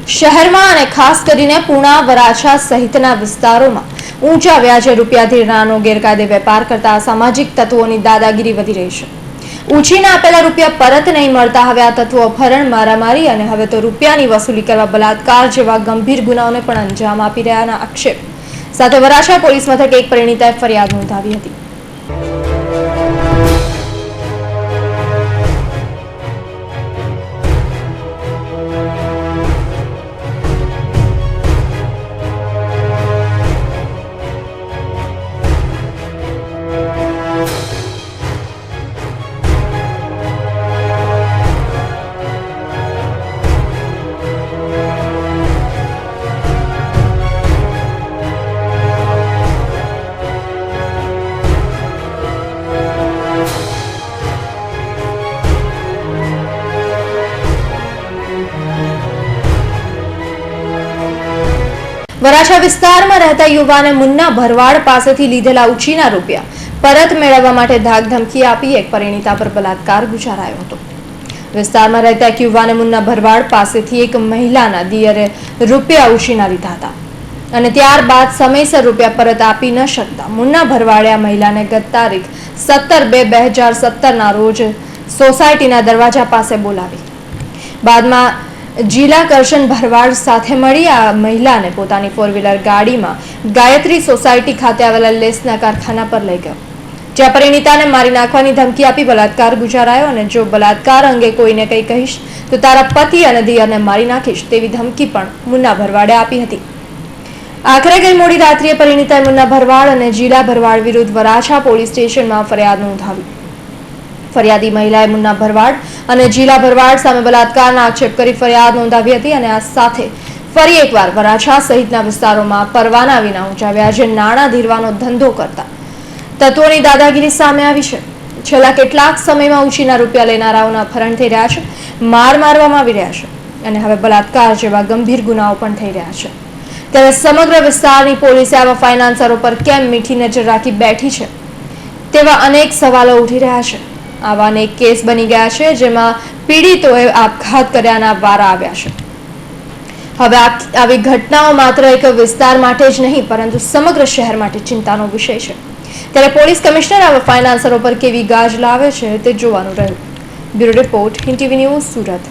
શહેરમાં અને ખાસ કરીને પુણા, વરાછા સહિતના વિસ્તારોમાં ઊંચા વ્યાજે રૂપિયાથી નાનો ગેરકાયદે વેપાર કરતા અસામાજિક તત્વોની દાદાગીરી વધી રહી છે। ઉછીના આપેલા રૂપિયા પરત નહીં મળતા હવે આ તત્વો અપહરણ, મારામારી અને હવે તો રૂપિયાની વસૂલી કરવા બલાત્કાર જેવા ગંભીર ગુનાઓને પણ અંજામ આપી રહ્યાના આક્ષેપ સાથે વરાછા પોલીસ મથકે એક પરિણીતાએ ફરિયાદ નોંધાવી હતી। વરાછા વિસ્તારમાં રહેતા યુવાને મુન્ના ભરવાડ પાસેથી લીધેલા ઉછીના રૂપિયા પરત મેળવવા માટે ધાકધમકી આપી એક પરિણીતા પર બલાત્કાર ગુજારાયો હતો। વિસ્તારમાં રહેતા એક યુવાને મુન્ના ભરવાડ પાસેથી એક મહિલાના દિયરે રૂપિયા ઉછીના લીધા હતા અને ત્યારબાદ સમયસર રૂપિયા પરત આપી ન શકતા મુન્ના ભરવાડે આ મહિલાને ગત તારીખ 17/2/2017ના રોજ સોસાયટીના દરવાજા પાસે બોલાવી બાદમાં જીલા કરશન ભરવાડ સાથે મળી આ મહિલાને પોતાની 4-વ્હીલર ગાડીમાં ગાયત્રી સોસાયટી ખાતે આવેલા લેસના કારખાના પર લઈ ગયો, જ્યાં પરિણીતાને મારી નાખવાની ધમકી આપી બલાત્કાર ગુજારાયો અને જો બલાત્કાર અંગે કોઈને કંઈ કહીશ તો તારા પતિ અને દિયરને મારી નાખીશ તેવી ધમકી પણ મુન્ના ભરવાડે આપી હતી। આખરે ગઈ મોડી રાત્રિએ પરિણીતાએ મુન્ના ભરવાડ અને જીલા ભરવાડ વિરુદ્ધ વરાછા પોલીસ સ્ટેશનમાં ફરિયાદ નોંધાવી। ફરિયાદી મહિલાએ મુન્ના ભરવાડ અને જીલા ભરવાડ સામે બલાત્કારના આક્ષેપ કરી ફરિયાદ નોંધાવી હતી અને આ સાથે ફરી એકવાર વરાછા સહિતના વિસ્તારોમાં પરવાના વિના ઊંચા વ્યાજે નાણાં ધીરવાનો ધંધો કરતા તત્વોની દાદાગીરી સામે આવી છે। છેલ્લા કેટલાક સમયમાં ઉછીના રૂપિયા લેનારાઓના અપહરણ થઈ રહ્યા છે, માર મારવામાં આવી રહ્યા છે અને હવે બલાત્કાર જેવા ગંભીર ગુનાઓ પણ થઈ રહ્યા છે। ત્યારે સમગ્ર વિસ્તારની પોલીસે આવા ફાઇનાન્સરો પર કેમ મીઠી નજર રાખી બેઠી છે તેવા અનેક સવાલો ઉઠી રહ્યા છે। આવા અનેક કેસ બની ગયા છે જેમાં પીડિતોએ આપઘાત કર્યાના વારા આવ્યા છે। હવે આવી ઘટનાઓ માત્ર એક વિસ્તાર માટે જ નહીં પરંતુ સમગ્ર શહેર માટે ચિંતાનો વિષય છે। ત્યારે પોલીસ કમિશનર આવા ફાઇનાન્સરો પર કેવી ગાજ લાવે છે તે જોવાનું રહ્યું। Bureau report, Hind TV news, Surat.